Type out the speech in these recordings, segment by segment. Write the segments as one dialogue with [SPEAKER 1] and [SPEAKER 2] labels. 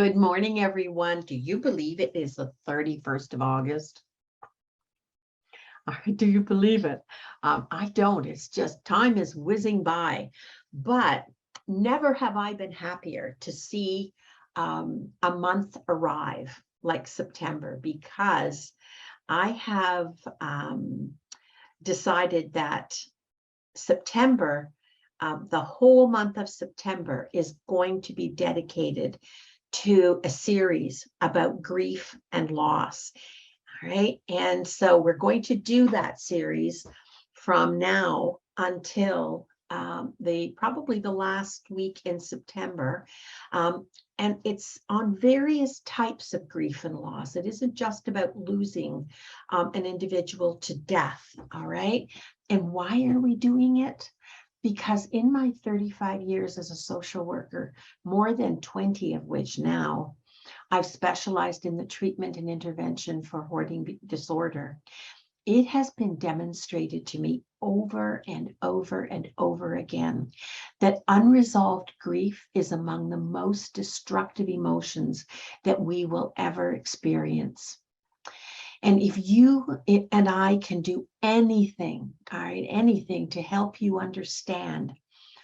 [SPEAKER 1] Good morning, everyone. Do you believe it is the 31st of August? Do you believe it? I don't. It's just time is whizzing by. But never have I been happier to see a month arrive like September, because I have decided that September, the whole month of September, is going to be dedicated to a series about grief and loss. All right. And so we're going to do that series from now until probably the last week in September. And it's on various types of grief and loss. It isn't just about losing an individual to death. All right. And why are we doing it? Because in my 35 years as a social worker, more than 20 of which now, I've specialized in the treatment and intervention for hoarding disorder. It has been demonstrated to me over and over and over again that unresolved grief is among the most destructive emotions that we will ever experience. And if you and I can do anything, all right, anything to help you understand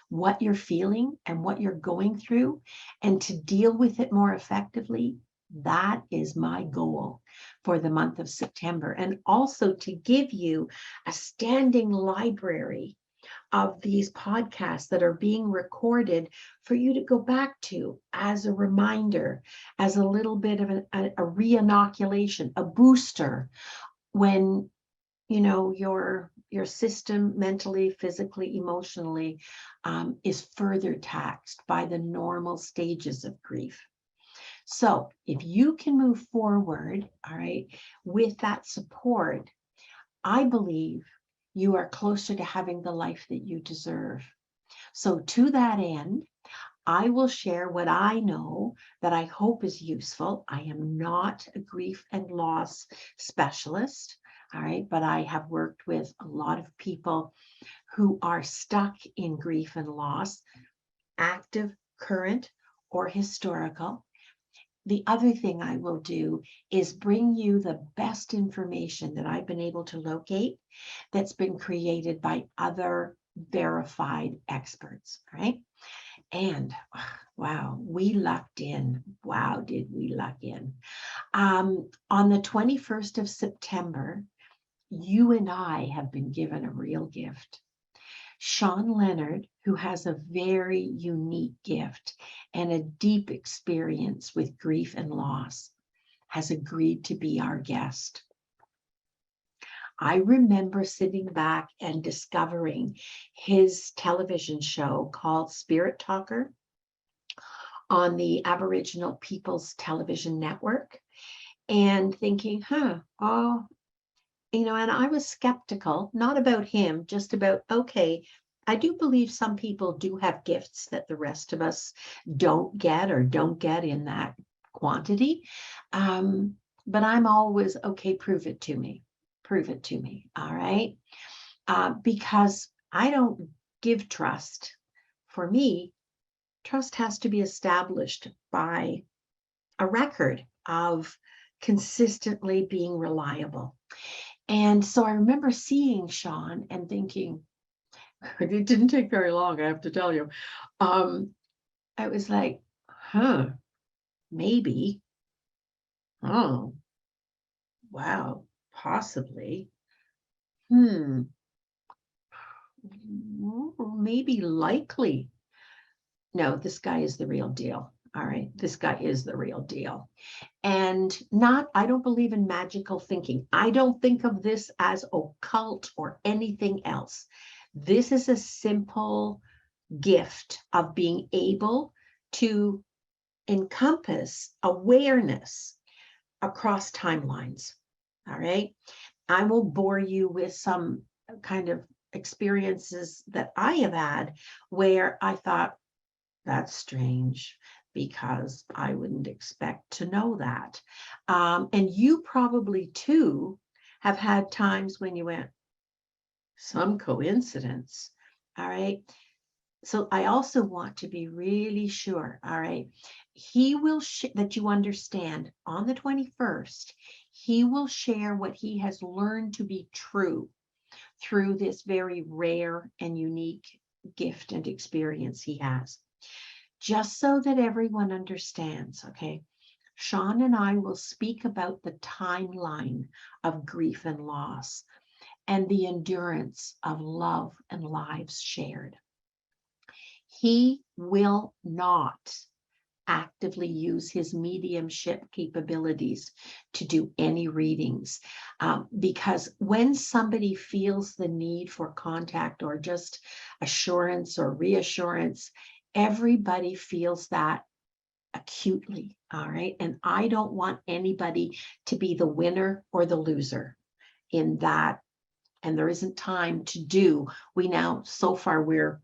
[SPEAKER 1] what you're feeling and what you're going through and to deal with it more effectively, that is my goal for the month of September. And also to give you a standing library of these podcasts that are being recorded for you to go back to as a reminder, as a little bit of a re-inoculation, a booster when your system mentally, physically, emotionally is further taxed by the normal stages of grief. So if you can move forward, all right, with that support, I believe you are closer to having the life that you deserve. So to that end, I will share what I know that I hope is useful. I am not a grief and loss specialist, all right, but I have worked with a lot of people who are stuck in grief and loss, active, current, or historical. The other thing I will do is bring you the best information that I've been able to locate that's been created by other verified experts, right? And wow, we lucked in. Wow, did we luck in. On the 21st of September, you and I have been given a real gift. Sean Leonard, who has a very unique gift and a deep experience with grief and loss, has agreed to be our guest. I remember sitting back and discovering his television show called Spirit Talker on the Aboriginal People's Television Network and thinking, and I was skeptical, not about him, just about, okay, I do believe some people do have gifts that the rest of us don't get in that quantity. But I'm always, okay, prove it to me, all right? Because I don't give trust. For me, trust has to be established by a record of consistently being reliable. And so I remember seeing Sean and thinking, it didn't take very long, I have to tell you. I was like, maybe. Oh, wow, possibly. Maybe, likely. No, this guy is the real deal. All right, this guy is the real deal. And I don't believe in magical thinking. I don't think of this as occult or anything else. This is a simple gift of being able to encompass awareness across timelines. All right. I will bore you with some kind of experiences that I have had where I thought, that's strange, because I wouldn't expect to know that. And you probably too have had times when you went, some coincidence. All right. So I also want to be really sure, all right, he will that you understand on the 21st, he will share what he has learned to be true through this very rare and unique gift and experience he has. Just so that everyone understands, okay? Sean and I will speak about the timeline of grief and loss and the endurance of love and lives shared. He will not actively use his mediumship capabilities to do any readings, because when somebody feels the need for contact or just assurance or reassurance, everybody feels that acutely, all right? And I don't want anybody to be the winner or the loser in that. And there isn't time to do. So far, we're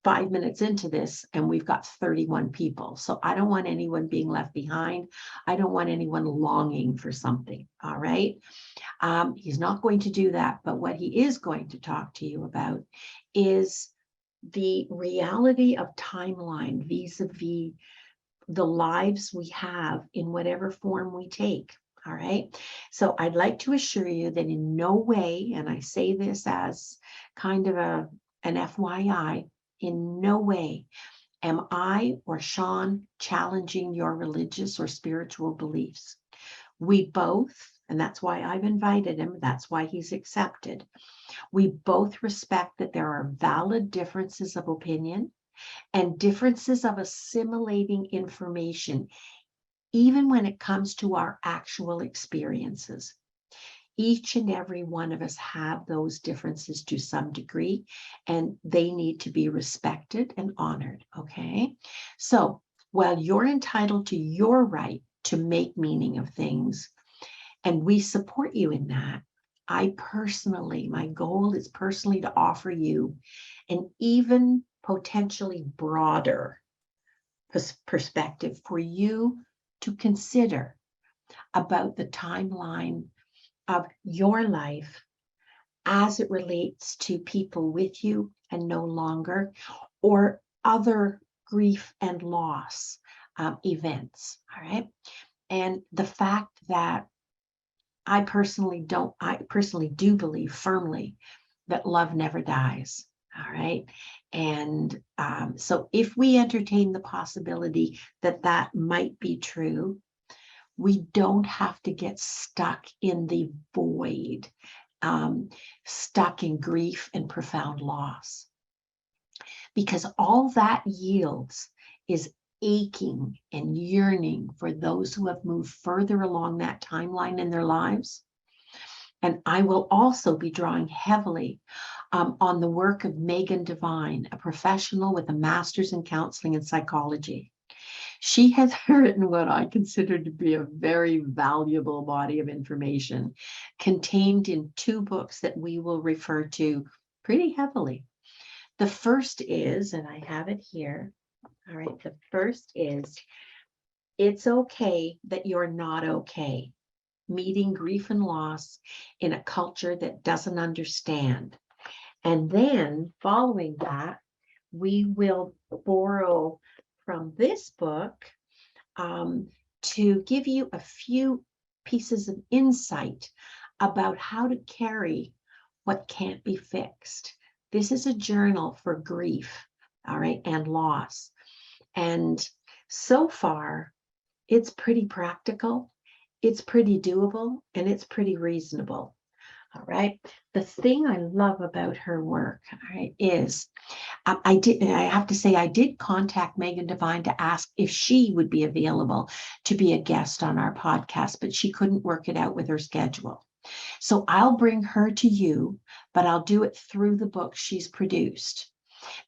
[SPEAKER 1] 5 minutes into this and we've got 31 people. So I don't want anyone being left behind. I don't want anyone longing for something. All right. He's not going to do that. But what he is going to talk to you about is the reality of timeline vis-a-vis the lives we have in whatever form we take. All right. So I'd like to assure you that in no way, and I say this as kind of an FYI, in no way am I or Sean challenging your religious or spiritual beliefs. We both, and that's why I've invited him, that's why he's accepted. We both respect that there are valid differences of opinion and differences of assimilating information, even when it comes to our actual experiences. Each and every one of us have those differences to some degree, and they need to be respected and honored, okay? So while you're entitled to your right to make meaning of things, and we support you in that, my goal is personally to offer you an even potentially broader perspective for you to consider about the timeline of your life as it relates to people with you and no longer, or other grief and loss events, all right? And the fact that I personally do believe firmly that love never dies, all right? And so if we entertain the possibility that that might be true, we don't have to get stuck in the void, stuck in grief and profound loss. Because all that yields is aching and yearning for those who have moved further along that timeline in their lives. And I will also be drawing heavily on the work of Megan Devine, a professional with a master's in counseling and psychology. She has written what I consider to be a very valuable body of information contained in 2 books that we will refer to pretty heavily. The first is, and I have it here, all right, the first is, It's Okay That You're Not Okay, Meeting Grief and Loss in a Culture That Doesn't Understand. And then following that, we will borrow from this book to give you a few pieces of insight about how to carry what can't be fixed. This is a journal for grief, all right, and loss. And so far, it's pretty practical, it's pretty doable, and it's pretty reasonable. All right. The thing I love about her work, all right, is I have to say, I did contact Megan Devine to ask if she would be available to be a guest on our podcast, but she couldn't work it out with her schedule. So I'll bring her to you, but I'll do it through the book she's produced.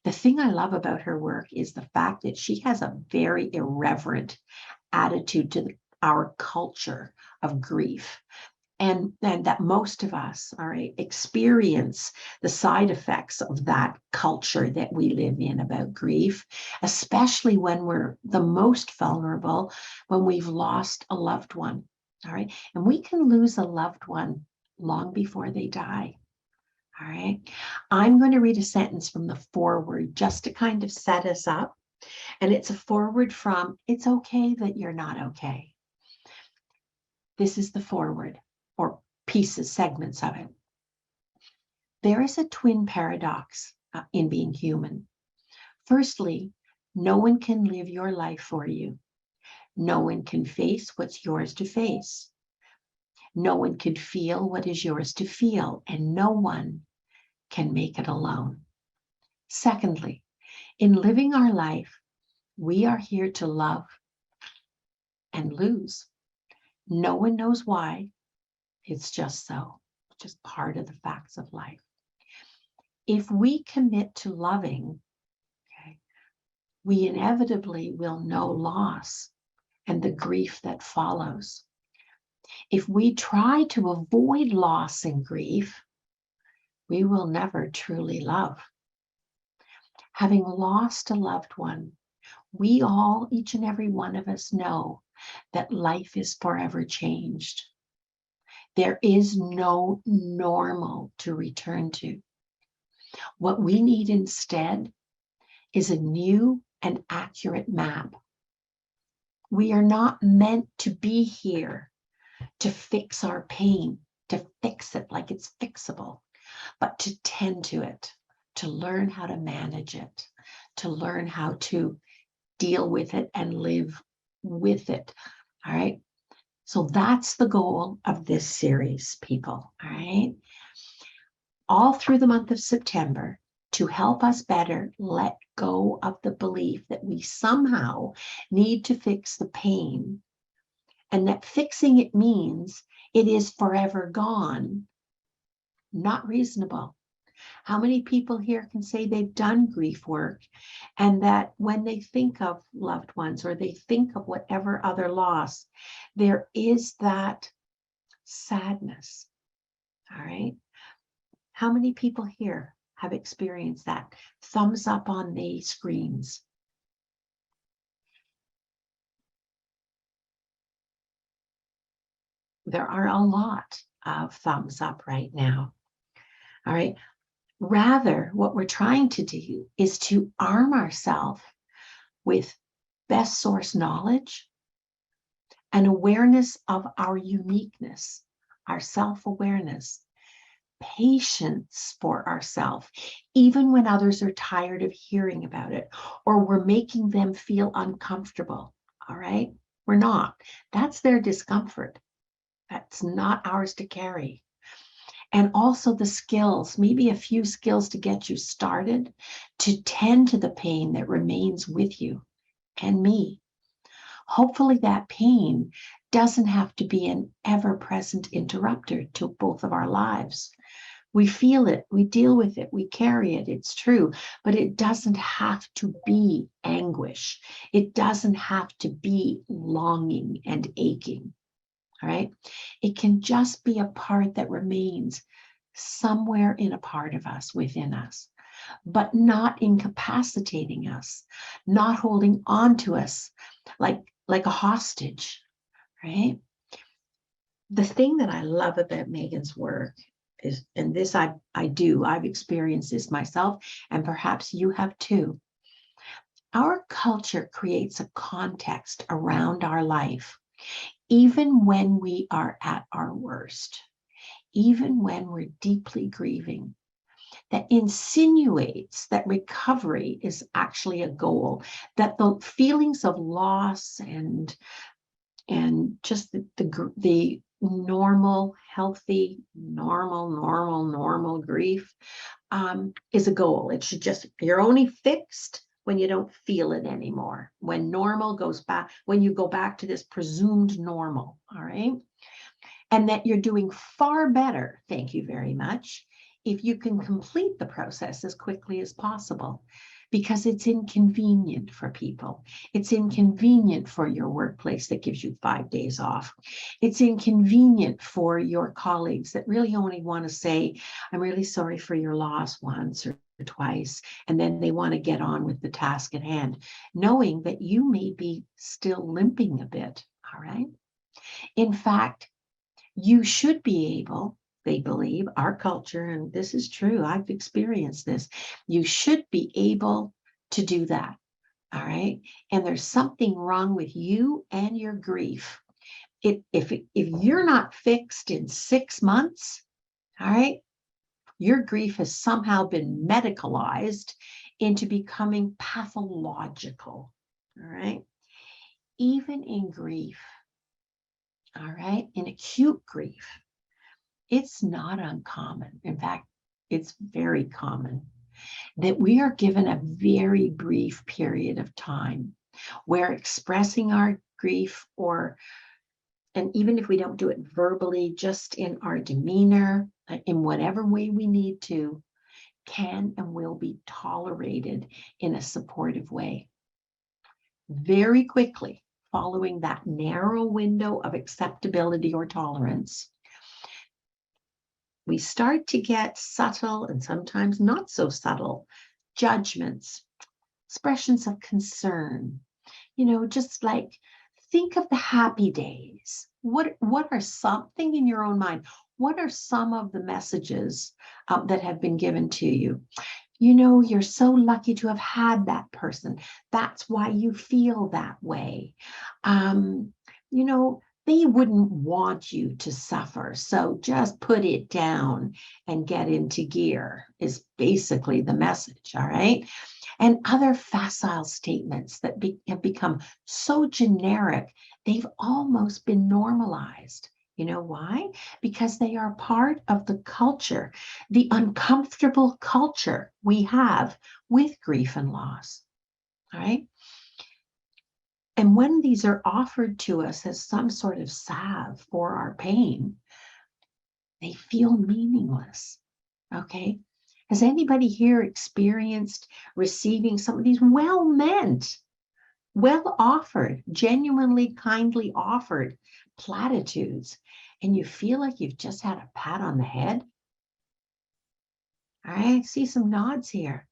[SPEAKER 1] The thing I love about her work is the fact that she has a very irreverent attitude to our culture of grief. And that most of us, all right, experience the side effects of that culture that we live in about grief, especially when we're the most vulnerable, when we've lost a loved one, all right? And we can lose a loved one long before they die, All right. I'm going to read a sentence from the foreword just to kind of set us up. And it's a foreword from It's Okay That You're Not Okay. This is the foreword, or pieces, segments of it. There is a twin paradox in being human. Firstly, no one can live your life for you. No one can face what's yours to face. No one can feel what is yours to feel, and no one can make it alone. Secondly, in living our life, we are here to love and lose. No one knows why. It's just so, just part of the facts of life. If we commit to loving, okay, we inevitably will know loss and the grief that follows. If we try to avoid loss and grief, we will never truly love. Having lost a loved one, we all, each and every one of us, know that life is forever changed. There is no normal to return to. What we need instead is a new and accurate map. We are not meant to be here to fix our pain, to fix it like it's fixable, but to tend to it, to learn how to manage it, to learn how to deal with it and live with it. All right. So that's the goal of this series, people. All right. All through the month of September, to help us better let go of the belief that we somehow need to fix the pain, and that fixing it means it is forever gone. Not reasonable. How many people here can say they've done grief work, and that when they think of loved ones or they think of whatever other loss, there is that sadness? All right. How many people here have experienced that? Thumbs up on the screens. There are a lot of thumbs up right now. All right. Rather, what we're trying to do is to arm ourselves with best source knowledge and awareness of our uniqueness, our self-awareness, patience for ourselves, even when others are tired of hearing about it, or we're making them feel uncomfortable. All right. We're not. That's their discomfort. That's not ours to carry. And also the skills, maybe a few skills to get you started, to tend to the pain that remains with you and me. Hopefully that pain doesn't have to be an ever-present interrupter to both of our lives. We feel it, we deal with it, we carry it, it's true, but it doesn't have to be anguish. It doesn't have to be longing and aching. All right. It can just be a part that remains somewhere in a part of us, within us, but not incapacitating us, not holding on to us like a hostage, right? The thing that I love about Megan's work is, and this I've experienced this myself, and perhaps you have too. Our culture creates a context around our life, even when we are at our worst, even when we're deeply grieving, that insinuates that recovery is actually a goal, that the feelings of loss and just the normal, healthy, normal grief is a goal. It should just, you're only fixed when you don't feel it anymore, when normal goes back, when you go back to this presumed normal, all right? And that you're doing far better, thank you very much, if you can complete the process as quickly as possible, because it's inconvenient for people. It's inconvenient for your workplace that gives you 5 days off. It's inconvenient for your colleagues that really only want to say, I'm really sorry for your loss once or twice, and then they want to get on with the task at hand, knowing that you may be still limping a bit, all right? In fact, you should be able they believe, our culture, and this is true, I've experienced this, you should be able to do that. All right. And there's something wrong with you and your grief. If you're not fixed in 6 months, all right, your grief has somehow been medicalized into becoming pathological. All right. Even in grief, all right, in acute grief, it's not uncommon. In fact, it's very common that we are given a very brief period of time where expressing our grief, and even if we don't do it verbally, just in our demeanor, in whatever way we need to, can and will be tolerated in a supportive way. Very quickly, following that narrow window of acceptability or tolerance, we start to get subtle and sometimes not so subtle judgments, expressions of concern, just like, think of the happy days. What are something in your own mind? What are some of the messages that have been given to you? You're so lucky to have had that person. That's why you feel that way. They wouldn't want you to suffer. So just put it down and get into gear is basically the message. All right. And other facile statements that have become so generic, they've almost been normalized. You know why? Because they are part of the culture, the uncomfortable culture we have with grief and loss. All right. And when these are offered to us as some sort of salve for our pain, they feel meaningless. Okay. Has anybody here experienced receiving some of these well-meant, well-offered, genuinely kindly offered platitudes, and you feel like you've just had a pat on the head? All right, I see some nods here.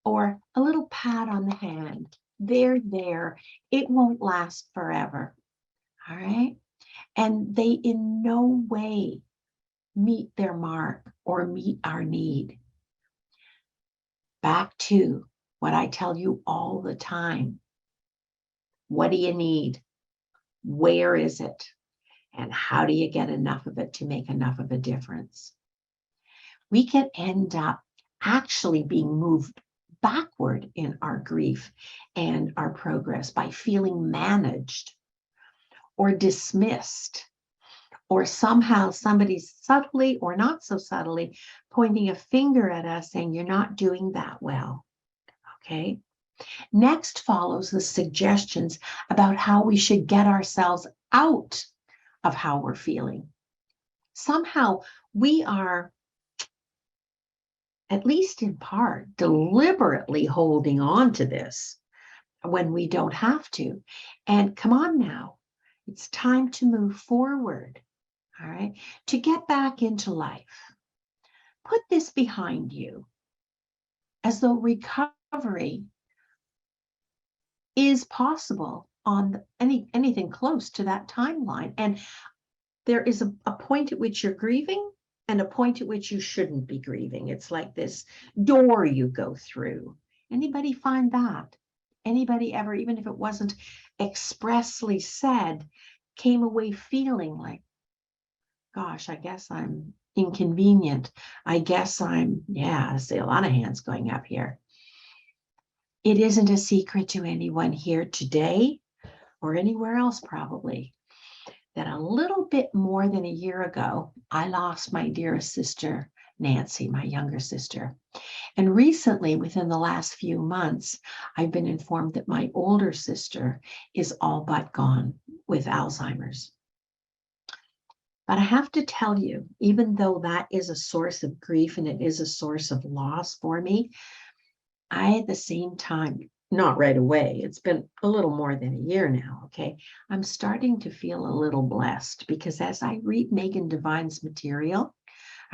[SPEAKER 1] Or a little pat on the hand. There. It won't last forever. All right. And they in no way meet their mark or meet our need. Back to what I tell you all the time. What do you need? Where is it? And how do you get enough of it to make enough of a difference? We can end up actually being moved backward in our grief and our progress by feeling managed or dismissed, or somehow somebody's subtly or not so subtly pointing a finger at us saying, you're not doing that well. Okay. Next follows the suggestions about how we should get ourselves out of how we're feeling. Somehow we are, at least in part, deliberately holding on to this when we don't have to. And come on now, it's time to move forward, all right, to get back into life. Put this behind you as though recovery is possible on anything close to that timeline. And there is a point at which you're grieving and a point at which you shouldn't be grieving. It's like this door you go through. Anybody find that? Anybody ever, even if it wasn't expressly said, came away feeling like, gosh, I guess I'm inconvenient. I guess I see a lot of hands going up here. It isn't a secret to anyone here today or anywhere else probably that a little bit more than a year ago, I lost my dearest sister, Nancy, my younger sister. And recently, within the last few months, I've been informed that my older sister is all but gone with Alzheimer's. But I have to tell you, even though that is a source of grief and it is a source of loss for me, I, at the same time, not right away, it's been a little more than a year now, okay? I'm starting to feel a little blessed because as I read Megan Devine's material, all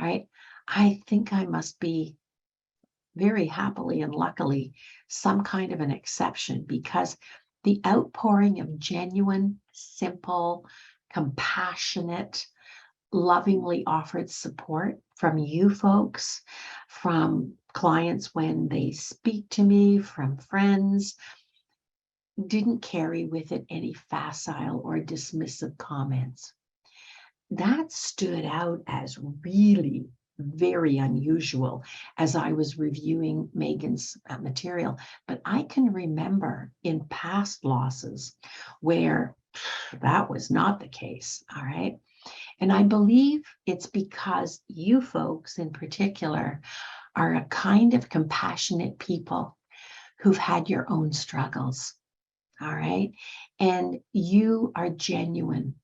[SPEAKER 1] right, I think I must be very happily and luckily some kind of an exception, because the outpouring of genuine, simple, compassionate, lovingly offered support from you folks, from clients when they speak to me, from friends, didn't carry with it any facile or dismissive comments. That stood out as really very unusual as I was reviewing Megan's material. But I can remember in past losses where that was not the case. All right. And I believe it's because you folks in particular are a kind of compassionate people who've had your own struggles. All right. And you are genuine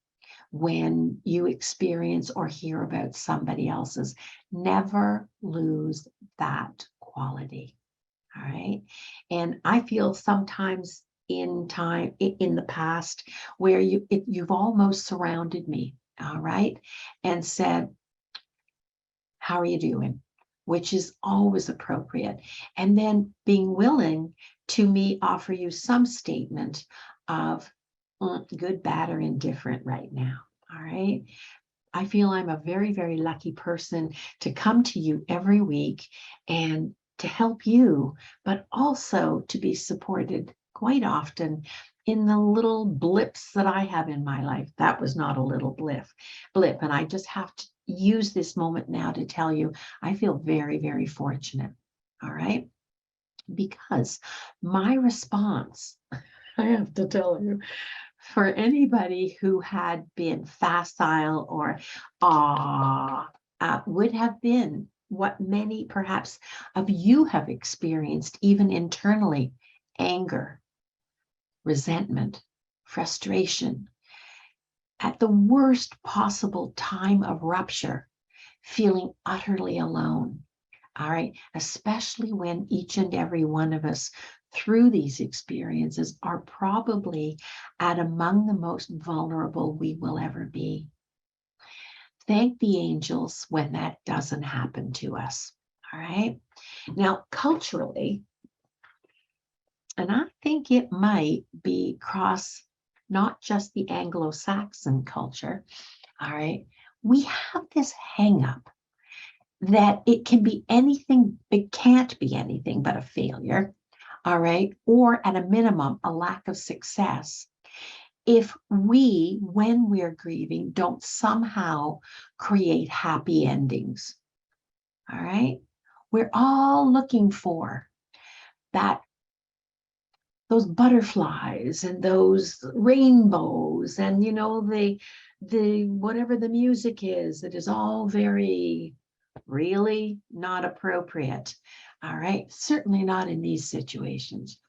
[SPEAKER 1] when you experience or hear about somebody else's. Never lose that quality. All right. And I feel sometimes in the past where you've almost surrounded me, all right, and said, how are you doing? Which is always appropriate. And then being willing to me offer you some statement of good, bad, or indifferent right now. All right. I feel I'm a very, very lucky person to come to you every week and to help you, but also to be supported quite often in the little blips that I have in my life. That was not a little blip. And I just have to use this moment now to tell you, I feel very, very fortunate. All right. Because my response, I have to tell you, for anybody who had been facile or would have been what many perhaps of you have experienced, even internally: anger, resentment, frustration. At the worst possible time of rupture, feeling utterly alone. All right, especially when each and every one of us through these experiences are probably at among the most vulnerable we will ever be. Thank the angels when that doesn't happen to us. All right. Now, culturally, and I think it might be across not just the Anglo-Saxon culture, all right, we have this hang up that it can be anything, it can't be anything but a failure, all right, or at a minimum, a lack of success, if we, when we're grieving, don't somehow create happy endings, all right? We're all looking for that, those butterflies and those rainbows and, you know, the whatever the music is, it is all very really not appropriate. All right. Certainly not in these situations.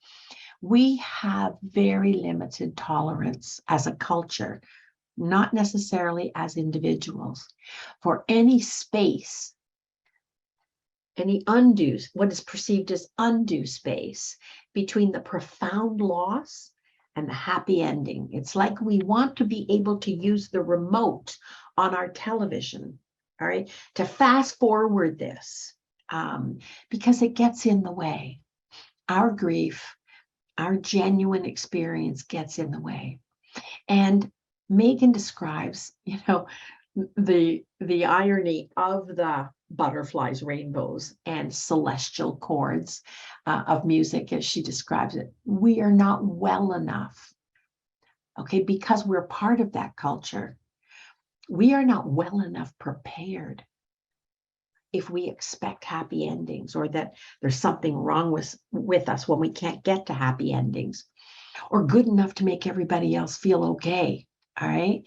[SPEAKER 1] We have very limited tolerance as a culture, not necessarily as individuals, for any space, any undue, what is perceived as undue space between the profound loss and the happy ending. It's like we want to be able to use the remote on our television, all right, to fast forward this, because it gets in the way. Our grief, our genuine experience gets in the way. And Megan describes, you know, the irony of the butterflies, rainbows, and celestial chords of music, as she describes it. We are not well enough, okay, because we're part of that culture. We are not well enough prepared if we expect happy endings, or that there's something wrong with us when we can't get to happy endings, or good enough to make everybody else feel okay. All right.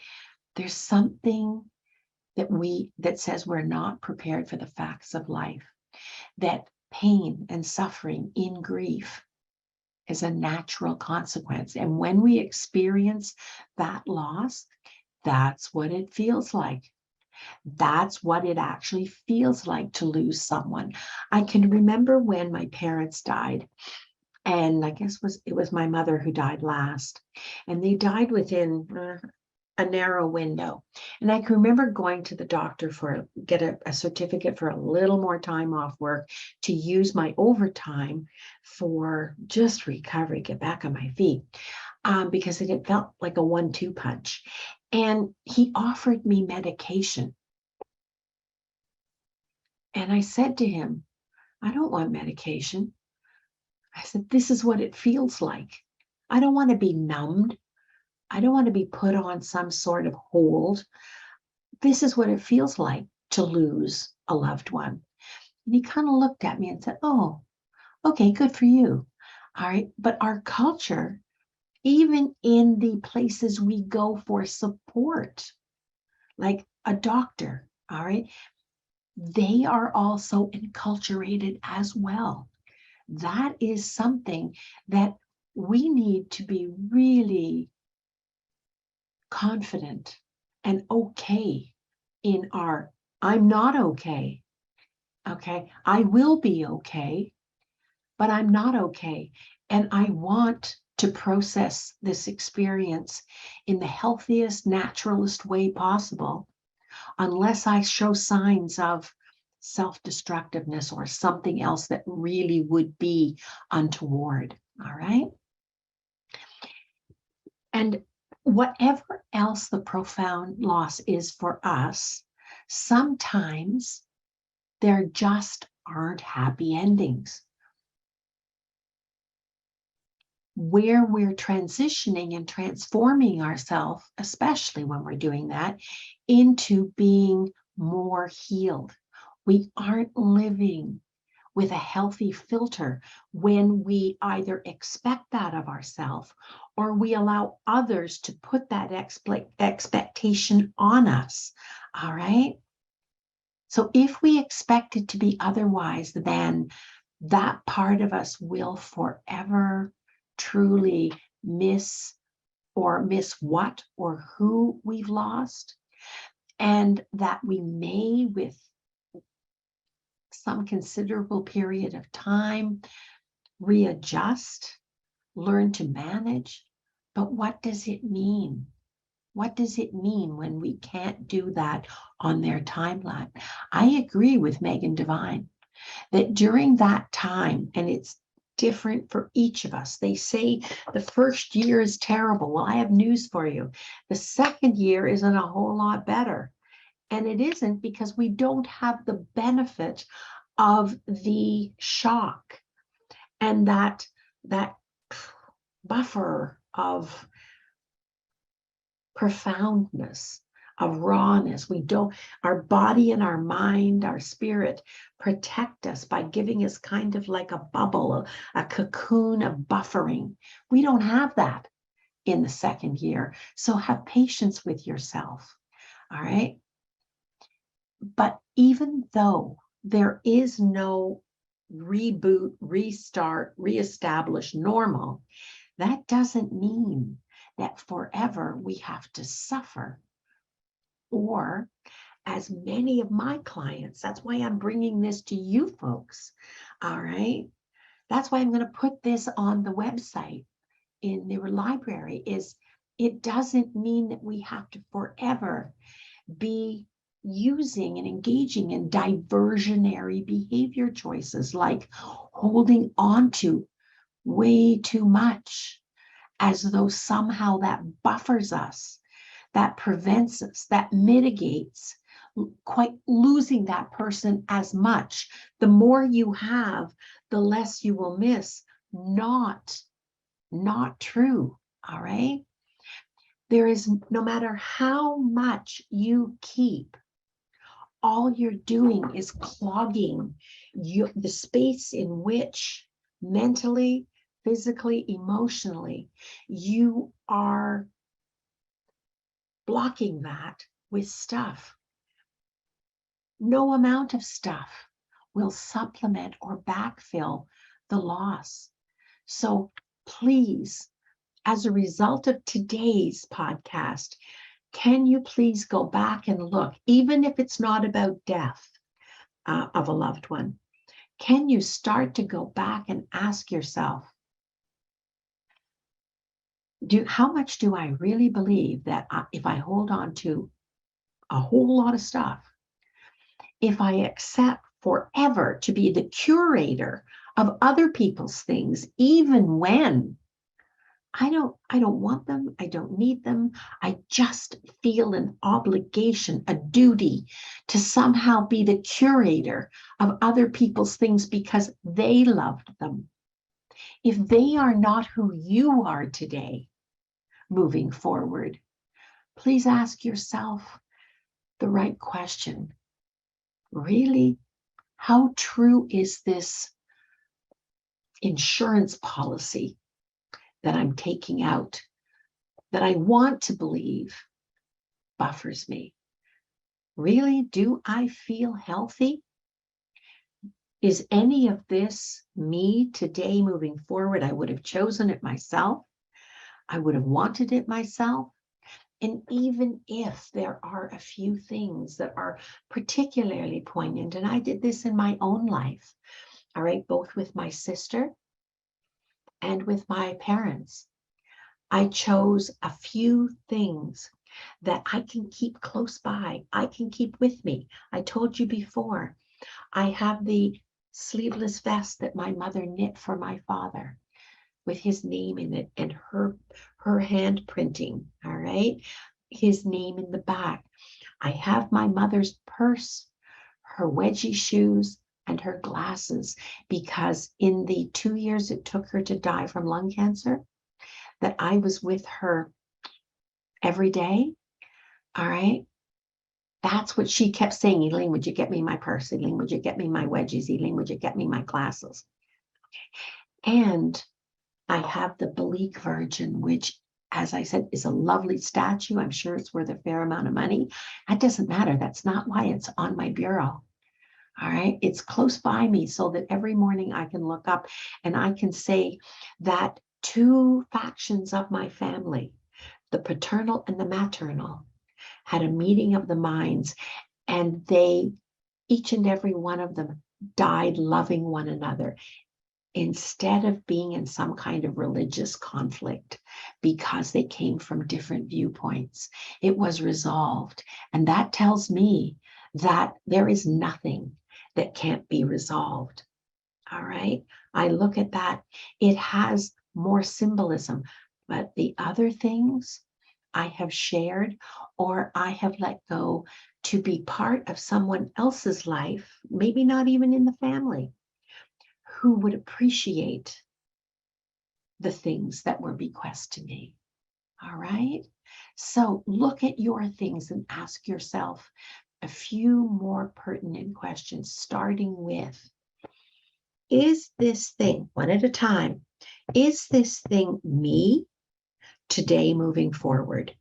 [SPEAKER 1] There's something that says we're not prepared for the facts of life, that pain and suffering in grief is a natural consequence. And when we experience that loss, that's what it feels like. That's what it actually feels like to lose someone. I can remember when my parents died, and I guess it was my mother who died last, and they died within a narrow window. And I can remember going to the doctor get a certificate for a little more time off work to use my overtime for just recovery, get back on my feet, because it felt like a 1-2 punch. And he offered me medication And I said to him, I don't want medication. I said, this is what it feels like. I don't want to be numbed. I don't want to be put on some sort of hold. This is what it feels like to lose a loved one. And he kind of looked at me and said, oh, okay, good for you. All right. But our culture, even in the places we go for support, like a doctor, all right, they are also enculturated as well. That is something that we need to be really confident and okay in our, I'm not okay. Okay. I will be okay, but I'm not okay. And I want to process this experience in the healthiest, naturalist way possible, unless I show signs of self-destructiveness or something else that really would be untoward. All right. And whatever else the profound loss is for us, sometimes there just aren't happy endings. Where we're transitioning and transforming ourselves, especially when we're doing that, into being more healed. We aren't living with a healthy filter when we either expect that of ourselves or we allow others to put that expectation on us. All right. So if we expect it to be otherwise, then that part of us will forever truly miss what or who we've lost, and that we may, with some considerable period of time, readjust, learn to manage. But what does it mean? What does it mean when we can't do that on their timeline? I agree with Megan Devine that during that time, and it's different for each of us. They say the first year is terrible. Well, I have news for you. The second year isn't a whole lot better. And it isn't because we don't have the benefit of the shock and that buffer of profoundness, of rawness. We don't, our body and our mind, our spirit protect us by giving us kind of like a bubble, a cocoon of buffering. We don't have that in the second year. So have patience with yourself. All right. But even though there is no reboot, restart, reestablish normal, that doesn't mean that forever we have to suffer. Or, as many of my clients, that's why I'm bringing this to you folks. All right. That's why I'm going to put this on the website in the library, is it doesn't mean that we have to forever be using and engaging in diversionary behavior choices, like holding on to way too much, as though somehow that buffers us, that prevents us, that mitigates quite losing that person as much. The more you have, the less you will miss. Not true. All right. There is, no matter how much you keep, all you're doing is clogging the space in which mentally, physically, emotionally, you are blocking that with stuff. No amount of stuff will supplement or backfill the loss. So please, as a result of today's podcast, can you please go back and look, even if it's not about death of a loved one, can you start to go back and ask yourself, how much do I really believe that if I hold on to a whole lot of stuff, if I accept forever to be the curator of other people's things, even when I don't want them. I don't need them. I just feel an obligation, a duty to somehow be the curator of other people's things because they loved them. If they are not who you are today, moving forward, please ask yourself the right question. Really, how true is this insurance policy that I'm taking out, that I want to believe buffers me? Really, do I feel healthy? Is any of this me today moving forward? I would have chosen it myself. I would have wanted it myself. And even if there are a few things that are particularly poignant, and I did this in my own life, all right, both with my sister and with my parents, I chose a few things that I can keep close by, I can keep with me. I told you before, I have the sleeveless vest that my mother knit for my father with his name in it and her hand printing, all right? His name in the back. I have my mother's purse, her wedgie shoes, and her glasses, because in the 2 years it took her to die from lung cancer, that I was with her every day, all right? That's what she kept saying. Elaine, would you get me my purse? Elaine, would you get me my wedgies? Elaine, would you get me my glasses? And I have the Bleak Virgin, which, as I said, is a lovely statue. I'm sure it's worth a fair amount of money. That doesn't matter. That's not why it's on my bureau. All right. It's close by me so that every morning I can look up and I can say that two factions of my family, the paternal and the maternal, had a meeting of the minds, and they, each and every one of them, died loving one another instead of being in some kind of religious conflict because they came from different viewpoints. It was resolved. And that tells me that there is nothing that can't be resolved. All right. I look at that. It has more symbolism, but the other things I have shared or I have let go to be part of someone else's life, maybe not even in the family, who would appreciate the things that were bequeathed to me. All right. So look at your things and ask yourself a few more pertinent questions, starting with, is this thing, one at a time, is this thing me today moving forward?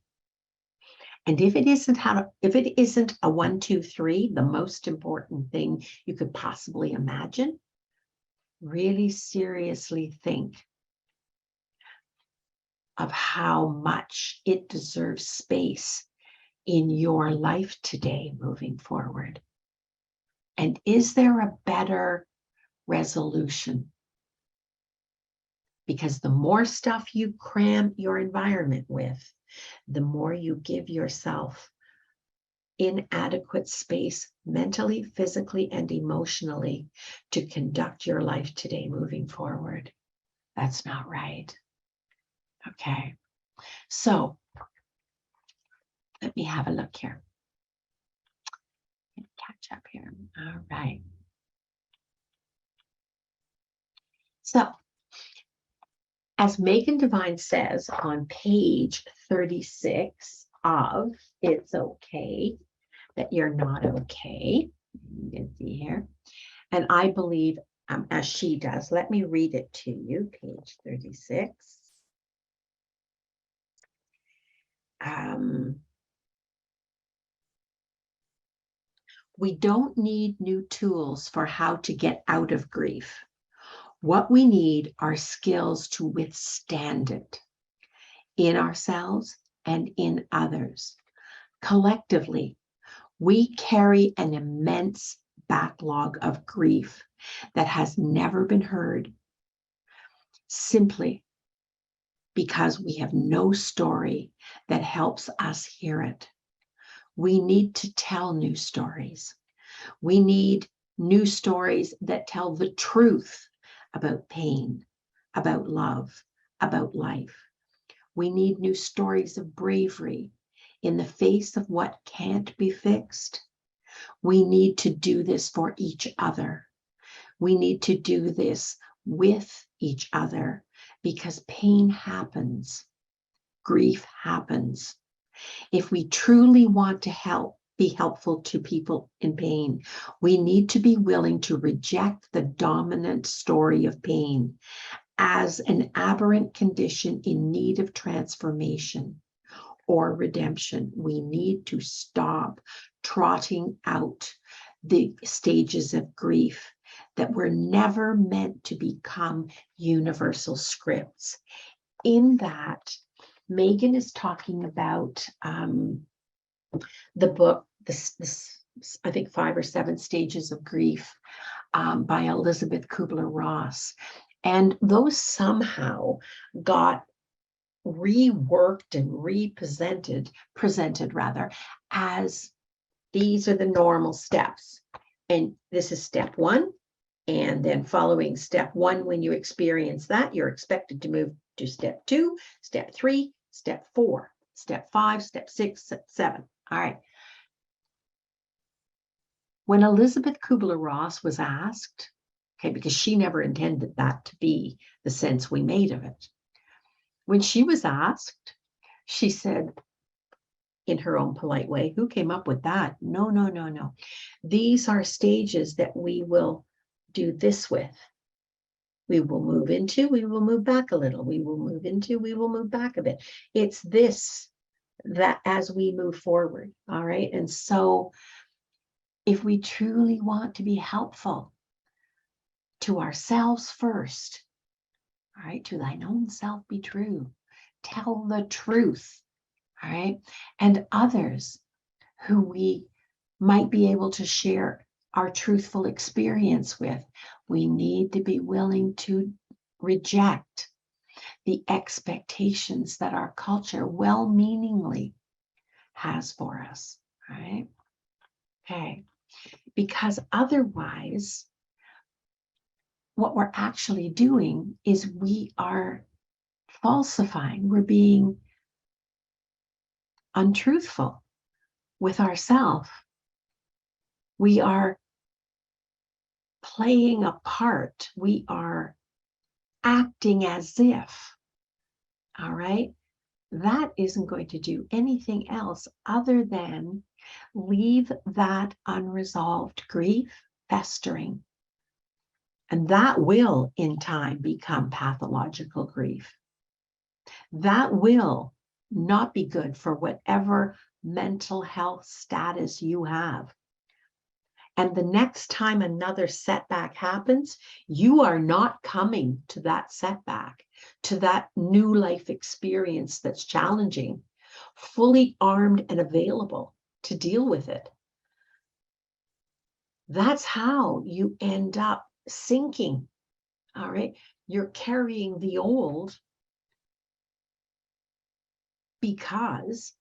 [SPEAKER 1] And if it isn't a 1, 2, 3, the most important thing you could possibly imagine, really seriously think of how much it deserves space in your life today moving forward. And is there a better resolution? Because the more stuff you cram your environment with, the more you give yourself inadequate space mentally, physically, and emotionally to conduct your life today moving forward. That's not right. Okay, so let me have a look here. Catch up here. All right. So, as Megan Devine says on page 36 of It's Okay That You're Not Okay, you can see here, and I believe as she does, let me read it to you, page 36. We don't need new tools for how to get out of grief. What we need are skills to withstand it in ourselves and in others. Collectively, we carry an immense backlog of grief that has never been heard, simply because we have no story that helps us hear it. We need to tell new stories. We need new stories that tell the truth about pain, about love, about life. We need new stories of bravery in the face of what can't be fixed. We need to do this for each other. We need to do this with each other because pain happens. Grief happens. If we truly want to be helpful to people in pain, we need to be willing to reject the dominant story of pain as an aberrant condition in need of transformation or redemption. We need to stop trotting out the stages of grief that were never meant to become universal scripts. In that, Megan is talking about the book, this I think 5 or 7 Stages of Grief by Elizabeth Kubler-Ross. And those somehow got reworked and presented rather, as these are the normal steps. And this is step 1. And then following step 1, when you experience that, you're expected to move to step 2, step 3, step 4, step 5, step 6, step 7. All right. When Elizabeth Kubler-Ross was asked, okay, because she never intended that to be the sense we made of it. When she was asked, she said, in her own polite way, who came up with that? No, no, no, no. These are stages that we will do this with. We will move into, we will move back a little. We will move into, we will move back a bit. It's this, that as we move forward, all right? And so if we truly want to be helpful to ourselves first, all right, to thine own self be true, tell the truth, all right, and others who we might be able to share our truthful experience with, we need to be willing to reject the expectations that our culture well-meaningly has for us, right? Okay, because otherwise, what we're actually doing is we are falsifying, we're being untruthful with ourselves. We are playing a part. We are acting as if, all right? That isn't going to do anything else other than leave that unresolved grief festering. And that will, in time, become pathological grief. That will not be good for whatever mental health status you have. And the next time another setback happens, you are not coming to that setback, to that new life experience that's challenging, fully armed and available to deal with it. That's how you end up sinking, all right? You're carrying the old because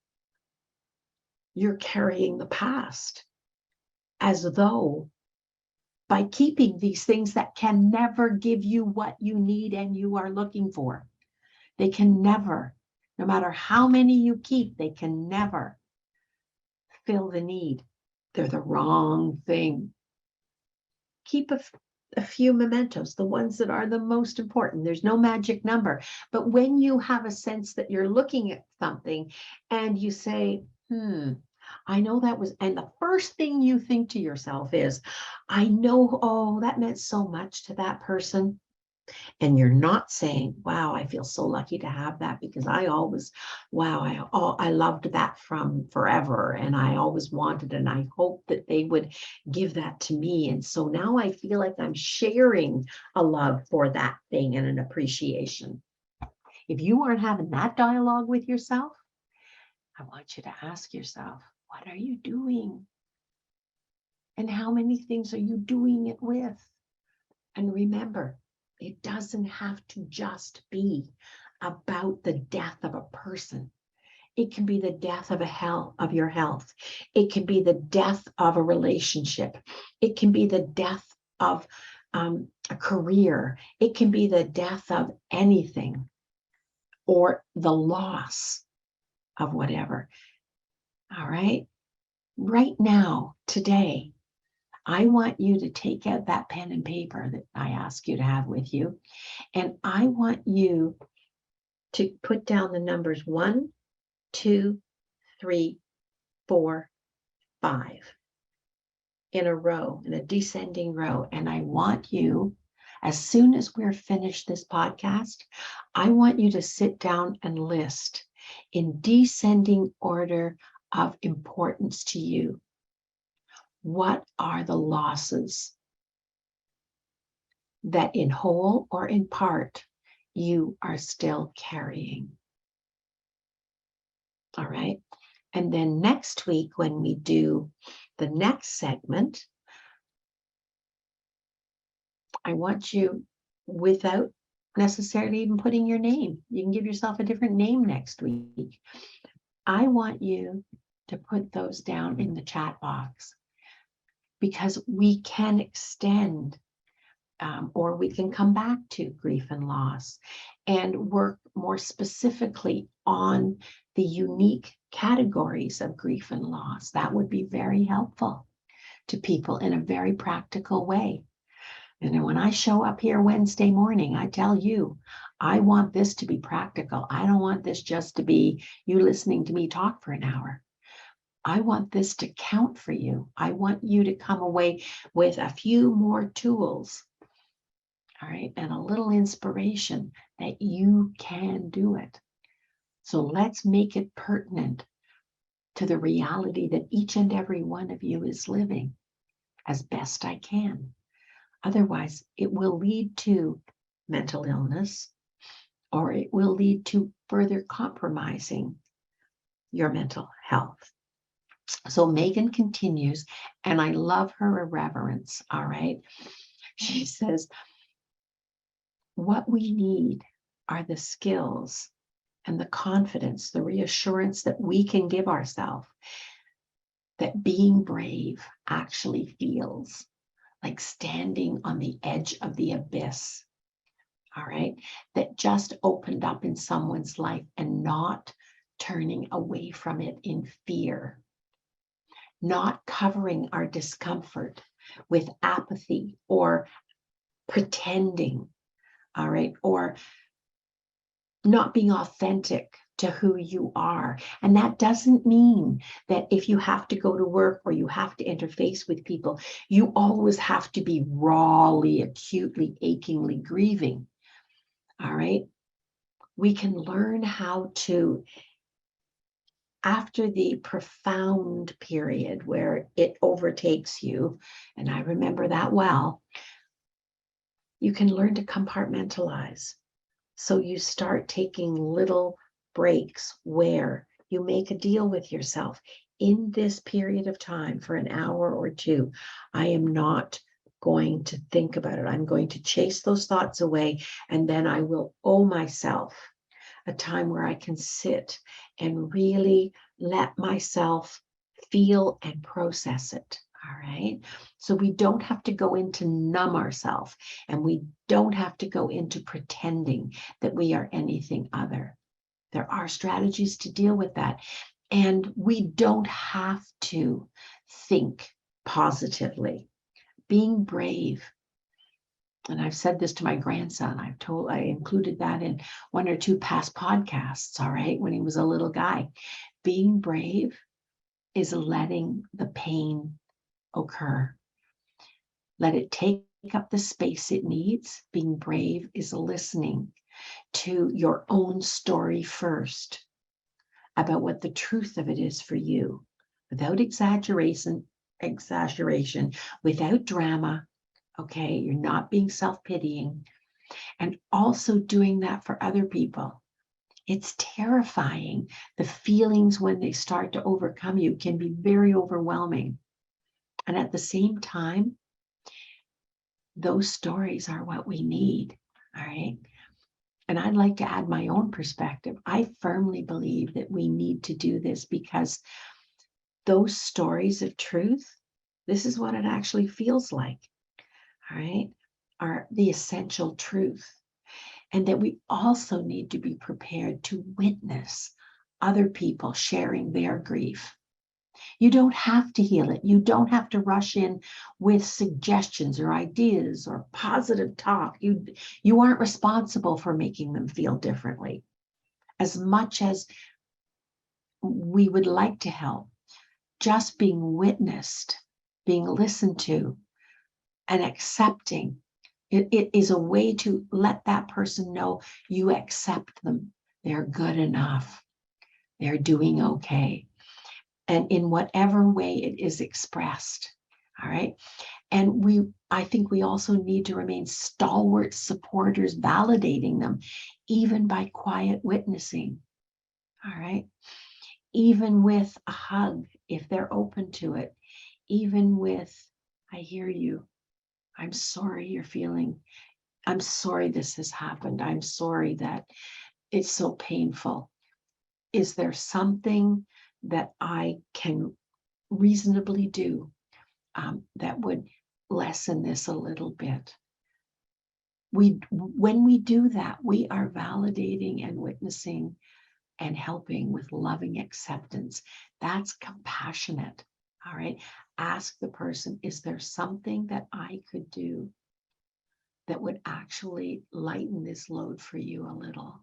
[SPEAKER 1] you're carrying the past, as though by keeping these things that can never give you what you need and you are looking for, they can never, no matter how many you keep, they can never fill the need. They're the wrong thing. Keep a few mementos, the ones that are the most important. There's no magic number. But when you have a sense that you're looking at something and you say, I know that was, and the first thing you think to yourself is, I know, oh, that meant so much to that person. And you're not saying, wow, I feel so lucky to have that because I always, wow, I loved that from forever. And I always wanted, and I hoped that they would give that to me. And so now I feel like I'm sharing a love for that thing and an appreciation. If you aren't having that dialogue with yourself, I want you to ask yourself, what are you doing? And how many things are you doing it with? And remember, it doesn't have to just be about the death of a person. It can be the death of your health. It can be the death of a relationship. It can be the death of a career. It can be the death of anything. or the loss of whatever. All right. Right now, today, I want you to take out that pen and paper that I ask you to have with you. And I want you to put down the numbers 1, 2, 3, 4, 5 in a row, in a descending row. And I want you, as soon as we're finished this podcast, I want you to sit down and list in descending order of importance to you. What are the losses that in whole or in part you are still carrying? All right. And then next week, when we do the next segment, I want you, without necessarily even putting your name, you can give yourself a different name next week. I want you to put those down in the chat box, because we can extend or we can come back to grief and loss and work more specifically on the unique categories of grief and loss. That would be very helpful to people in a very practical way. And when I show up here Wednesday morning, I tell you, I want this to be practical. I don't want this just to be you listening to me talk for an hour. I want this to count for you. I want you to come away with a few more tools, all right, and a little inspiration that you can do it. So let's make it pertinent to the reality that each and every one of you is living as best I can. Otherwise, it will lead to mental illness, or it will lead to further compromising your mental health. So Megan continues, and I love her irreverence, all right? She says, what we need are the skills and the confidence, the reassurance that we can give ourselves that being brave actually feels like standing on the edge of the abyss, all right, that just opened up in someone's life, and not turning away from it in fear, not covering our discomfort with apathy or pretending, all right, or not being authentic to who you are. And that doesn't mean that if you have to go to work or you have to interface with people, you always have to be rawly, acutely, achingly grieving. All right. We can learn how to, after the profound period where it overtakes you, and I remember that well, you can learn to compartmentalize. So you start taking little breaks where you make a deal with yourself. In this period of time, for an hour or two, I am not going to think about it. I'm going to chase those thoughts away, and then I will owe myself a time where I can sit and really let myself feel and process it. All right. So we don't have to go into numb ourselves, and we don't have to go into pretending that we are anything other. There are strategies to deal with that. And we don't have to think positively. Being brave. And I've said this to my grandson. I included that in 1 or 2 past podcasts, all right, when he was a little guy. Being brave is letting the pain occur. Let it take up the space it needs. Being brave is listening to your own story first about what the truth of it is for you, without exaggeration, without drama. Okay, you're not being self-pitying, and also doing that for other people. It's terrifying. The feelings when they start to overcome you can be very overwhelming. And at the same time, those stories are what we need, all right? And I'd like to add my own perspective. I firmly believe that we need to do this, because those stories of truth, this is what it actually feels like, all right, are the essential truth. and that we also need to be prepared to witness other people sharing their grief. You don't have to heal it. You don't have to rush in with suggestions or ideas or positive talk. You aren't responsible for making them feel differently. As much as we would like to help, just being witnessed, being listened to, and accepting, it is a way to let that person know you accept them. They're good enough. They're doing okay. And in whatever way it is expressed. All right. And I think we also need to remain stalwart supporters, validating them, even by quiet witnessing. All right. Even with a hug, if they're open to it, even with, I hear you. I'm sorry you're feeling, I'm sorry this has happened. I'm sorry that it's so painful. Is there something that I can reasonably do that would lessen this a little bit? When we do that, we are validating and witnessing and helping with loving acceptance. That's compassionate. All right. Ask the person, is there something that I could do that would actually lighten this load for you a little?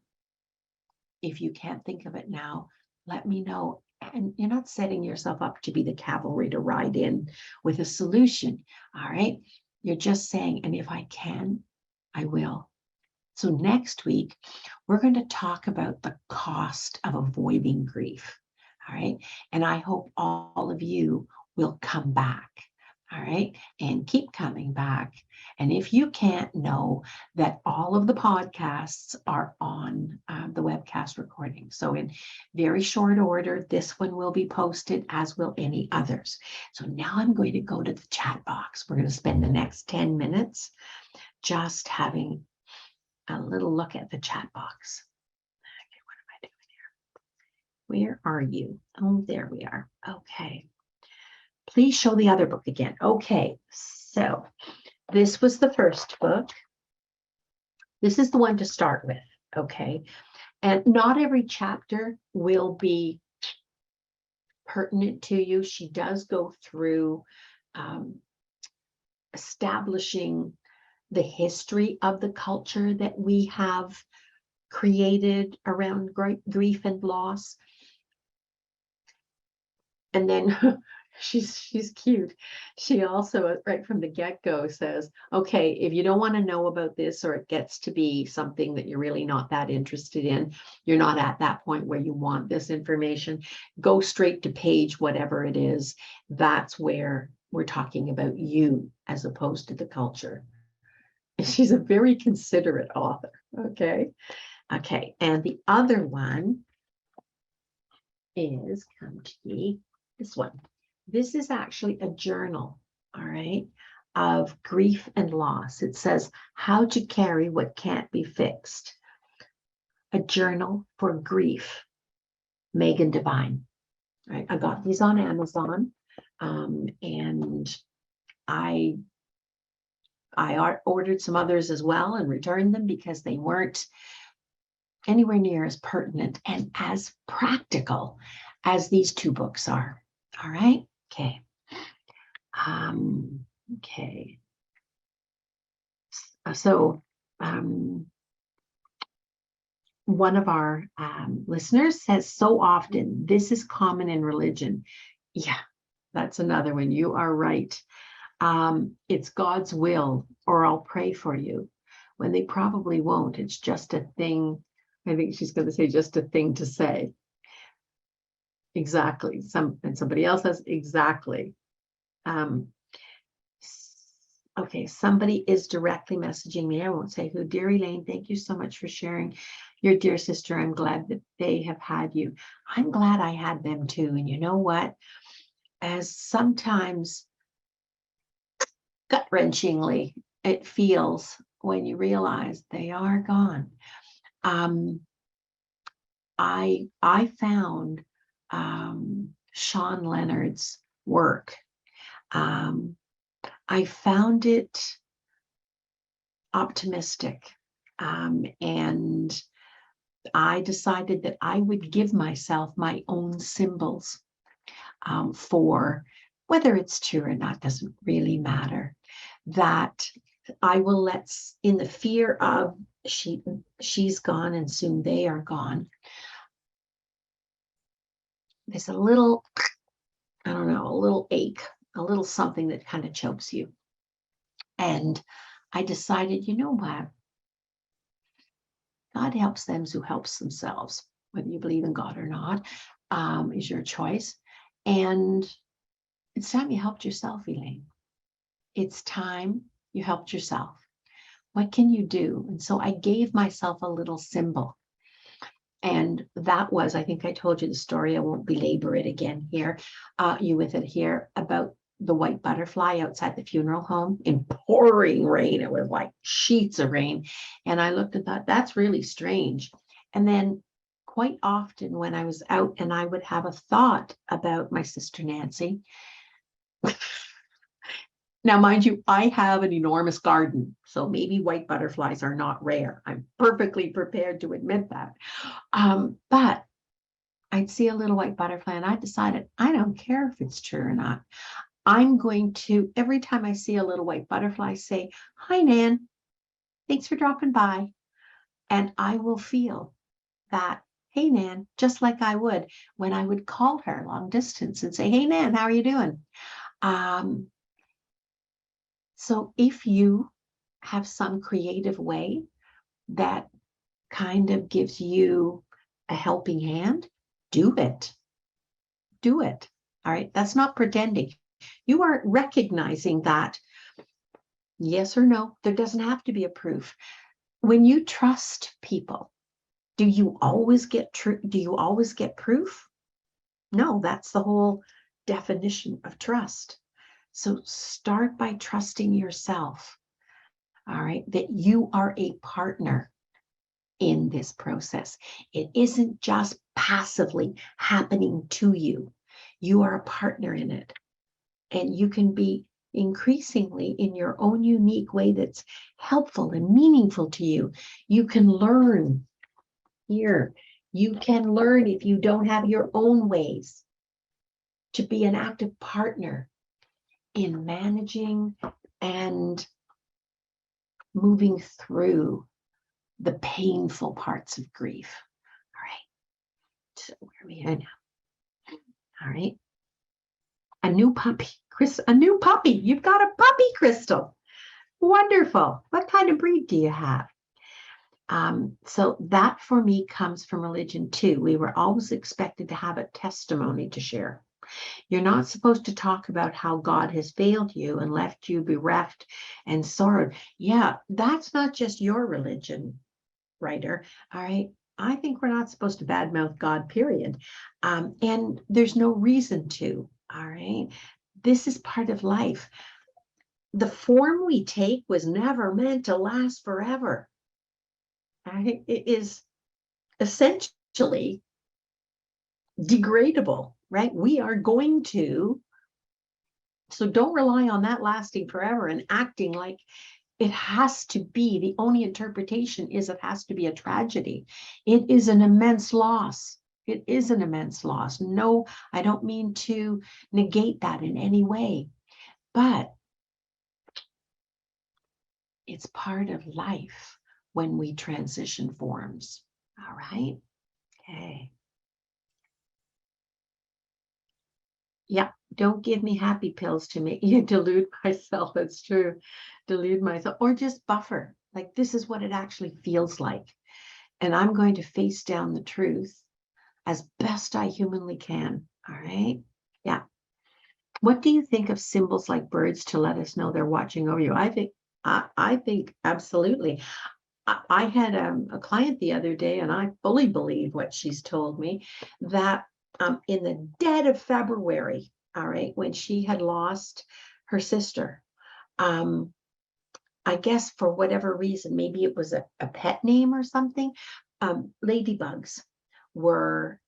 [SPEAKER 1] If you can't think of it now, let me know. And you're not setting yourself up to be the cavalry to ride in with a solution. All right. You're just saying, and if I can, I will. So next week, we're going to talk about the cost of avoiding grief. All right. And I hope all of you will come back. All right. And keep coming back. And if you can't, know that all of the podcasts are on the webcast recording. So in very short order, this one will be posted, as will any others. So now I'm going to go to the chat box. We're going to spend the next 10 minutes just having a little look at the chat box. Okay, what am I doing here? Where are you? Oh, there we are. Okay. Please show the other book again. Okay, so this was the first book. This is the one to start with, okay? And not every chapter will be pertinent to you. She does go through establishing the history of the culture that we have created around grief and loss. And then she's cute. She also, right from the get-go, says, okay, if you don't want to know about this, or it gets to be something that you're really not that interested in, you're not at that point where you want this information, go straight to page whatever it is. That's where we're talking about you as opposed to the culture. She's a very considerate author. Okay. Okay. And the other one is, come to me, this one. This is actually a journal, all right, of grief and loss. It says, How to Carry What Can't Be Fixed. A journal for grief. Megan Devine. All right. I got these on Amazon, and I ordered some others as well and returned them because they weren't anywhere near as pertinent and as practical as these two books are. All right. Okay. Okay. So one of our listeners says, so often, this is common in religion. Yeah, that's another one. You are right. It's God's will, or I'll pray for you, when they probably won't. It's just a thing. I think she's going to say just a thing to say. Exactly. Somebody else says exactly. Okay, somebody is directly messaging me. I won't say who. Dear Elaine, thank you so much for sharing your dear sister. I'm glad that they have had you. I'm glad I had them too. And you know what? As sometimes gut-wrenchingly it feels when you realize they are gone. I found Sean Leonard's work. I found it optimistic. And I decided that I would give myself my own symbols for whether it's true or not, doesn't really matter. That I will in the fear of she's gone and soon they are gone. There's a little, I don't know, a little ache, a little something that kind of chokes you. And I decided, you know what? God helps them who helps themselves, whether you believe in God or not, is your choice. And it's time you helped yourself, Elaine. It's time you helped yourself. What can you do? And so I gave myself a little symbol. And that was, I think I told you the story. I won't belabor it again here, you with it here, about the white butterfly outside the funeral home in pouring rain. It was like sheets of rain. And I looked and thought, that's really strange. And then quite often when I was out and I would have a thought about my sister Nancy. Now, mind you, I have an enormous garden, so maybe white butterflies are not rare. I'm perfectly prepared to admit that. But I'd see a little white butterfly and I decided, I don't care if it's true or not. I'm going to, every time I see a little white butterfly, say, hi, Nan, thanks for dropping by. And I will feel that, hey, Nan, just like I would when I would call her long distance and say, hey, Nan, how are you doing? So if you have some creative way that kind of gives you a helping hand, do it. Do it. All right. That's not pretending. You are recognizing that yes or no, there doesn't have to be a proof. When you trust people, do you always get do you always get proof? No, that's the whole definition of trust. So start by trusting yourself, all right, that you are a partner in this process. It isn't just passively happening to you. You are a partner in it. And you can be increasingly in your own unique way that's helpful and meaningful to you. You can learn here. You can learn if you don't have your own ways to be an active partner in managing and moving through the painful parts of grief. All right. So where are we at now? All right. A new puppy. A new puppy. You've got a puppy, Crystal. Wonderful. What kind of breed do you have? So that for me comes from religion too. We were always expected to have a testimony to share. You're not supposed to talk about how God has failed you and left you bereft and sorrowed. Yeah, that's not just your religion, writer. All right. I think we're not supposed to badmouth God, period. And there's no reason to. All right. This is part of life. The form we take was never meant to last forever. All right? It is essentially degradable, right? We are going to, so don't rely on that lasting forever and acting like it has to be, the only interpretation is it has to be a tragedy. It is an immense loss. It is an immense loss. No, I don't mean to negate that in any way, but it's part of life when we transition forms. All right. Okay. Yeah, don't give me happy pills to make you delude myself. That's true. Delude myself or just buffer. Like this is what it actually feels like. And I'm going to face down the truth as best I humanly can. All right. Yeah. What do you think of symbols like birds to let us know they're watching over you? I think absolutely. I had a client the other day, and I fully believe what she's told me, that in the dead of February, all right, when she had lost her sister, I guess for whatever reason, maybe it was a pet name or something, ladybugs were,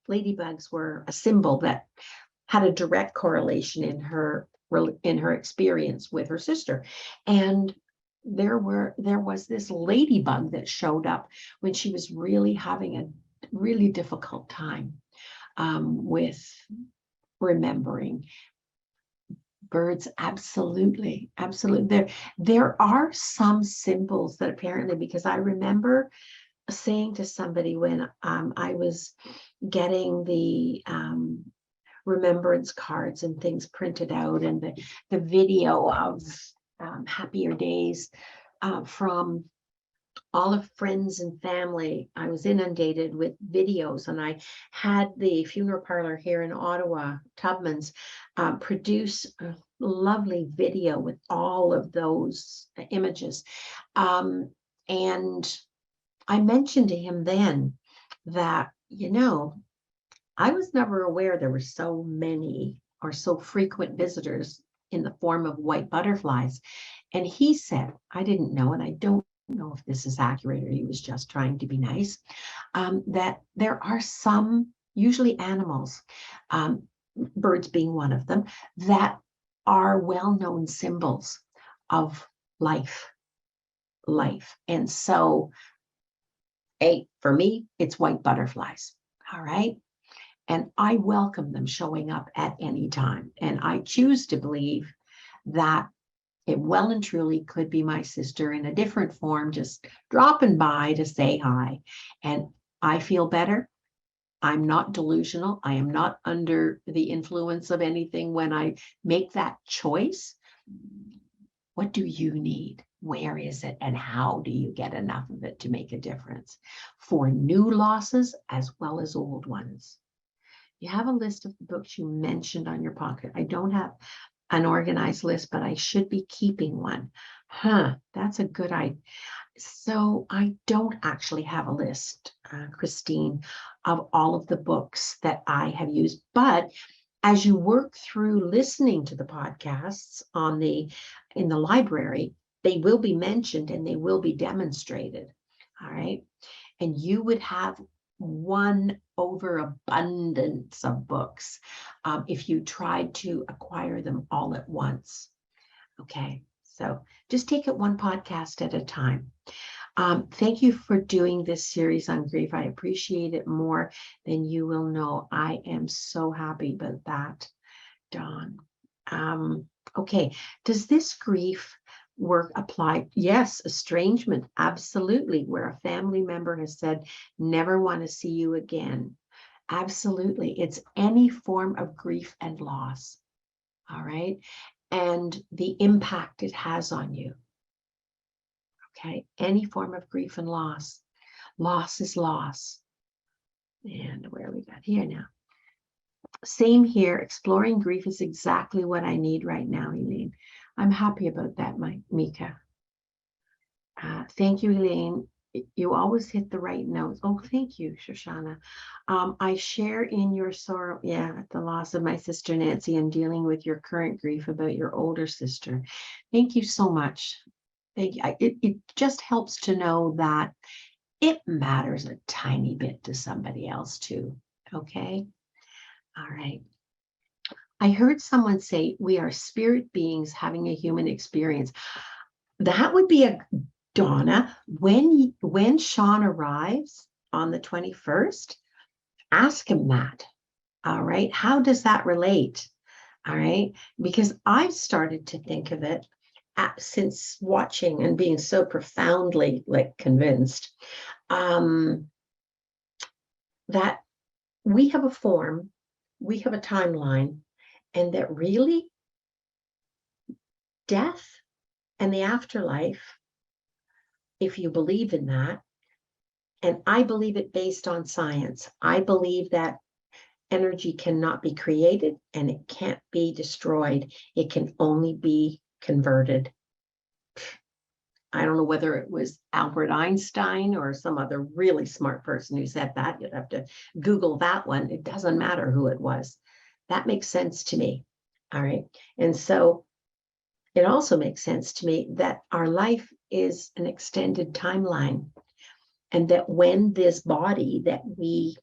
[SPEAKER 1] ladybugs were a symbol that had a direct correlation in her experience with her sister. And there was this ladybug that showed up when she was really having a really difficult time with remembering. Birds, absolutely, absolutely. There are some symbols that apparently, because I remember saying to somebody when I was getting the remembrance cards and things printed out, and the video of happier days from all of friends and family. I was inundated with videos, and I had the funeral parlor here in Ottawa, Tubman's, produce a lovely video with all of those images. And I mentioned to him then that, I was never aware there were so many or so frequent visitors in the form of white butterflies. And he said, I didn't know, and I don't know if this is accurate or he was just trying to be nice, that there are some, usually animals, birds being one of them, that are well-known symbols of life. And so, for me, it's white butterflies. All right. And I welcome them showing up at any time. And I choose to believe that it well and truly could be my sister in a different form, just dropping by to say hi. And I feel better. I'm not delusional. I am not under the influence of anything when I make that choice. What do you need? Where is it? And how do you get enough of it to make a difference for new losses as well as old ones? You have a list of the books you mentioned on your pocket. I don't have an organized list, but I should be keeping one. That's a good idea. So I don't actually have a list, Christine, of all of the books that I have used. But as you work through listening to the podcasts in the library, they will be mentioned and they will be demonstrated. All right. And you would have one overabundance of books if you tried to acquire them all at once. Okay, so just take it one podcast at a time. Thank you for doing this series on grief. I appreciate it more than you will know. I am so happy about that, Dawn. Okay, does this grief work apply? Yes, estrangement, absolutely, where a family member has said, never want to see you again. Absolutely, it's any form of grief and loss, all right? And the impact it has on you, okay? Any form of grief and loss. Loss is loss. And where we got here now. Same here, exploring grief is exactly what I need right now, Elaine. I'm happy about that, Mika. Thank you, Elaine. You always hit the right notes. Oh, thank you, Shoshana. I share in your sorrow, the loss of my sister Nancy and dealing with your current grief about your older sister. Thank you so much. Thank you. It just helps to know that it matters a tiny bit to somebody else too, okay? All right. I heard someone say we are spirit beings having a human experience. That would be Donna, when Sean arrives on the 21st, ask him that. All right. How does that relate? All right. Because I've started to think of it since watching and being so profoundly convinced that we have a form, we have a timeline, and that really death and the afterlife, if you believe in that, and I believe it based on science, I believe that energy cannot be created and it can't be destroyed. It can only be converted. I don't know whether it was Albert Einstein or some other really smart person who said that. You'd have to Google that one. It doesn't matter who it was. That makes sense to me. All right. And so it also makes sense to me that our life is an extended timeline, and that when this body that we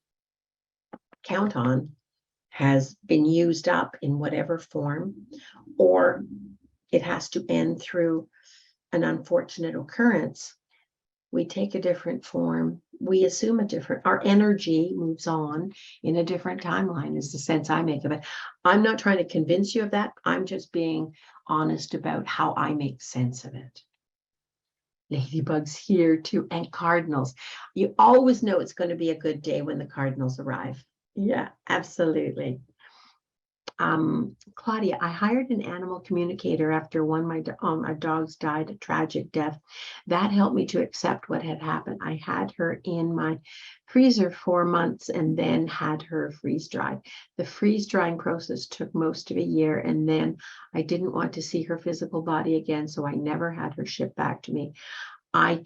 [SPEAKER 1] count on has been used up in whatever form, or it has to end through an unfortunate occurrence, we take a different form. We assume our energy moves on in a different timeline, is the sense I make of it. I'm not trying to convince you of that. I'm just being honest about how I make sense of it. Ladybugs here too, and cardinals. You always know it's going to be a good day when the cardinals arrive. Yeah, absolutely. Claudia, I hired an animal communicator after one of my dogs died a tragic death. That helped me to accept what had happened. I had her in my freezer for months and then had her freeze dried. The freeze drying process took most of a year, and then I didn't want to see her physical body again, so I never had her shipped back to me. I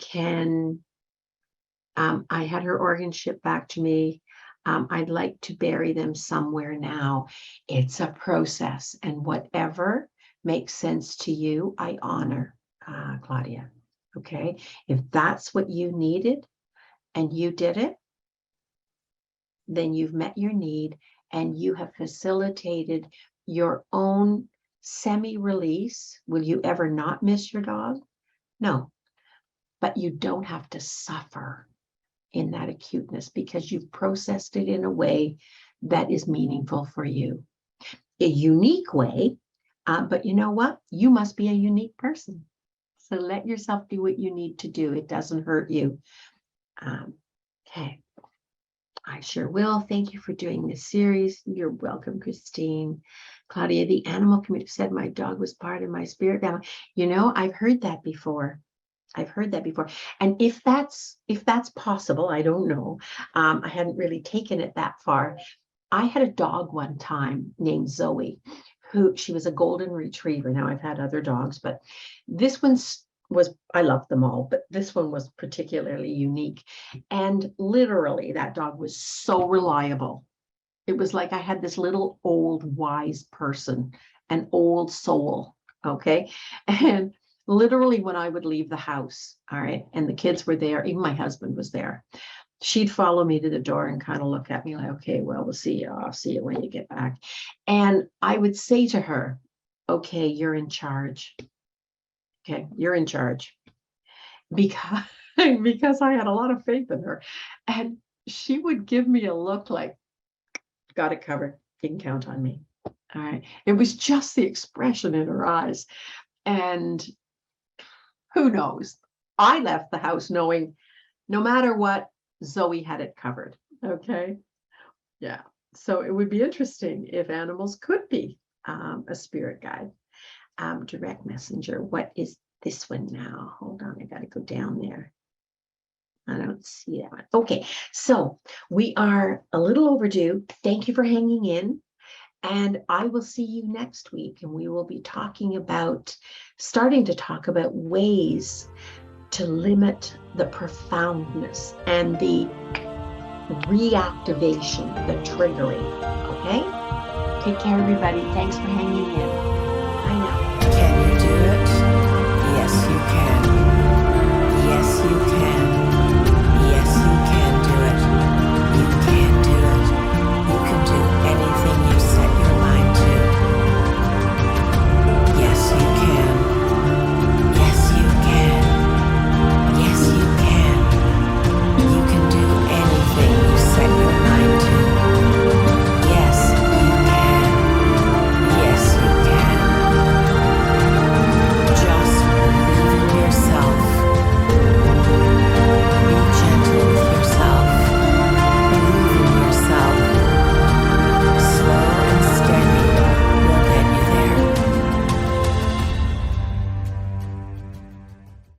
[SPEAKER 1] had her organs shipped back to me. I'd like to bury them somewhere now. It's a process, and whatever makes sense to you, I honor, Claudia. Okay, if that's what you needed and you did it, then you've met your need and you have facilitated your own semi-release. Will you ever not miss your dog? No, but you don't have to suffer in that acuteness because you've processed it in a way that is meaningful for you. A unique way, but you know what? You must be a unique person. So let yourself do what you need to do. It doesn't hurt you. Okay. I sure will. Thank you for doing this series. You're welcome, Christine. Claudia, the animal community said my dog was part of my spirit family. You know, I've heard that before. And if that's possible, I don't know. I hadn't really taken it that far. I had a dog one time named Zoe, she was a golden retriever. Now I've had other dogs, but this I love them all, but this one was particularly unique. And literally that dog was so reliable. It was like I had this little old wise person, an old soul. Okay. And literally when I would leave the house, all right, and the kids were there, even my husband was there, she'd follow me to the door and kind of look at me like, okay, well, we'll see you. I'll see you when you get back. And I would say to her, okay, you're in charge. Okay, you're in charge. Because I had a lot of faith in her. And she would give me a look like, got it covered. You can count on me. All right. It was just the expression in her eyes. And who knows? I left the house knowing no matter what, Zoe had it covered. Okay. Yeah. So it would be interesting if animals could be a spirit guide. Direct messenger. What is this one now? Hold on. I got to go down there. I don't see that one. Okay. So we are a little overdue. Thank you for hanging in. And I will see you next week, and we will be starting to talk about ways to limit the profoundness and the reactivation, the triggering. Okay? Take care, everybody. Thanks for hanging in.